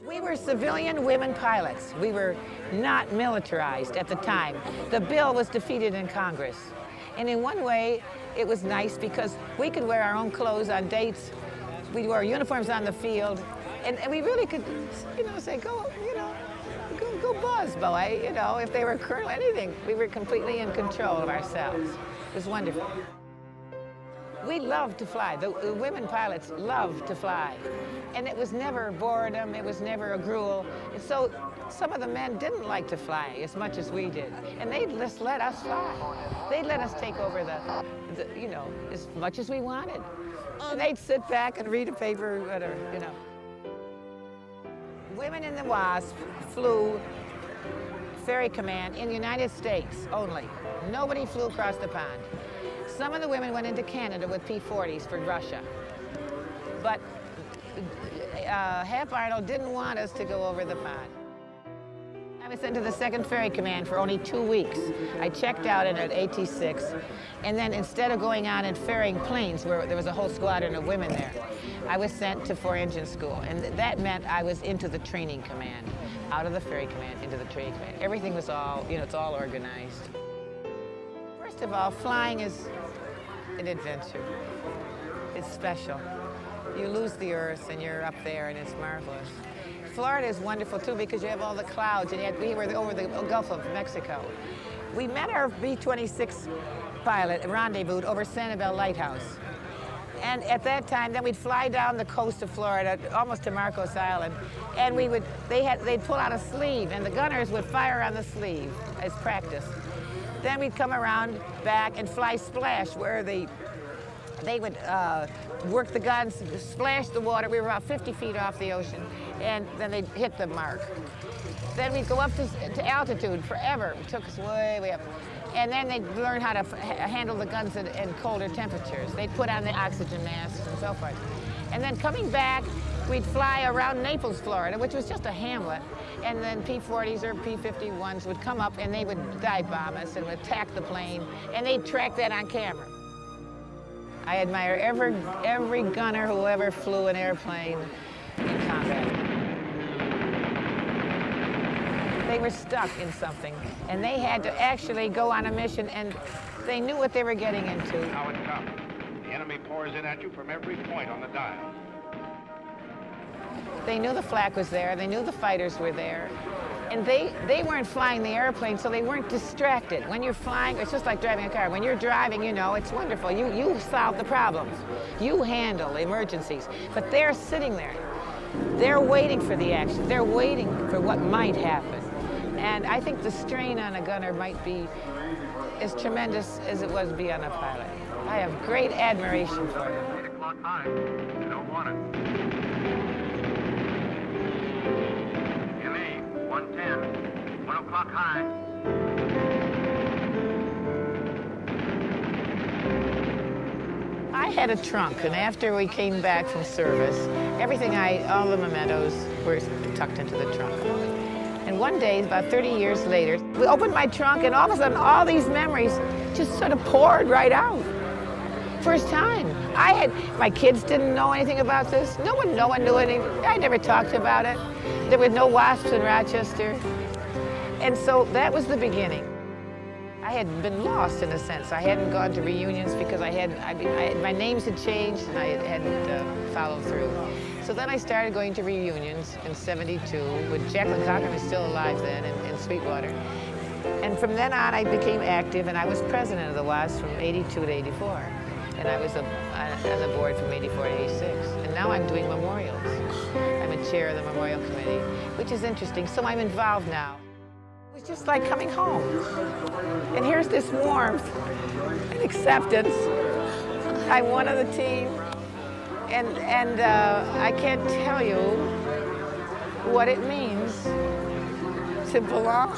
We were civilian women pilots. We were not militarized at the time. The bill was defeated in Congress. And in one way, it was nice because we could wear our own clothes on dates. We wore uniforms on the field. And we really could, say, go buzz, boy, if they were colonel, anything. We were completely in control of ourselves. It was wonderful. We loved to fly. The women pilots loved to fly. And it was never boredom, it was never a gruel. And so some of the men didn't like to fly as much as we did. And they'd just let us fly. They'd let us take over as much as we wanted. And they'd sit back and read a paper, whatever, Women in the WASP flew ferry command in the United States only. Nobody flew across the pond. Some of the women went into Canada with P-40s for Russia. But Hap Arnold didn't want us to go over the pond. I was sent to the 2nd Ferry Command for only 2 weeks. I checked out in at AT-6, and then instead of going out and ferrying planes, where there was a whole squadron of women there, I was sent to 4-engine school, and that meant I was into the training command, out of the ferry command into the training command. Everything was all, it's all organized. First of all, flying is an adventure. It's special. You lose the earth and you're up there and it's marvelous. Florida is wonderful too because you have all the clouds, and we were over the Gulf of Mexico. We met our B-26 pilot rendezvous over Sanibel Lighthouse. And at that time, then we'd fly down the coast of Florida, almost to Marcos Island, and they'd pull out a sleeve, and the gunners would fire on the sleeve as practice. Then we'd come around back and fly splash, where they would work the guns, splash the water. We were about 50 feet off the ocean, and then they'd hit the mark. Then we'd go up to altitude forever. It took us way, way up. And then they'd learn how to handle the guns in colder temperatures. They'd put on the oxygen masks and so forth. And then coming back, we'd fly around Naples, Florida, which was just a hamlet. And then P-40s or P-51s would come up and they would dive bomb us and would attack the plane. And they'd track that on camera. I admire every gunner who ever flew an airplane in combat. They were stuck in something, and they had to actually go on a mission, and they knew what they were getting into. Now it comes. The enemy pours in at you from every point on the dial. They knew the flak was there, they knew the fighters were there, and they weren't flying the airplane, so they weren't distracted. When you're flying, it's just like driving a car. When you're driving, it's wonderful. You solve the problems. You handle emergencies, but they're sitting there. They're waiting for the action. They're waiting for what might happen. And I think the strain on a gunner might be as tremendous as it was to be on a pilot. I have great admiration for them. 8 o'clock high. You don't want it. ME 110. 1 o'clock high. I had a trunk, and after we came back from service, all the mementos were tucked into the trunk. And one day, about 30 years later, we opened my trunk, and all of a sudden, all these memories just sort of poured right out. First time. My kids didn't know anything about this. No one knew anything. I never talked about it. There were no WASPs in Rochester. And so that was the beginning. I had been lost in a sense. I hadn't gone to reunions because my names had changed and I hadn't followed through. So then I started going to reunions in '72 when Jacqueline Cochran was still alive then in Sweetwater. And from then on I became active, and I was president of the WASP from '82 to '84. And I was on the board from '84 to '86. And now I'm doing memorials. I'm a chair of the memorial committee, which is interesting. So I'm involved now. It was just like coming home. And here's this warmth and acceptance. I'm one of the team. And I can't tell you what it means to belong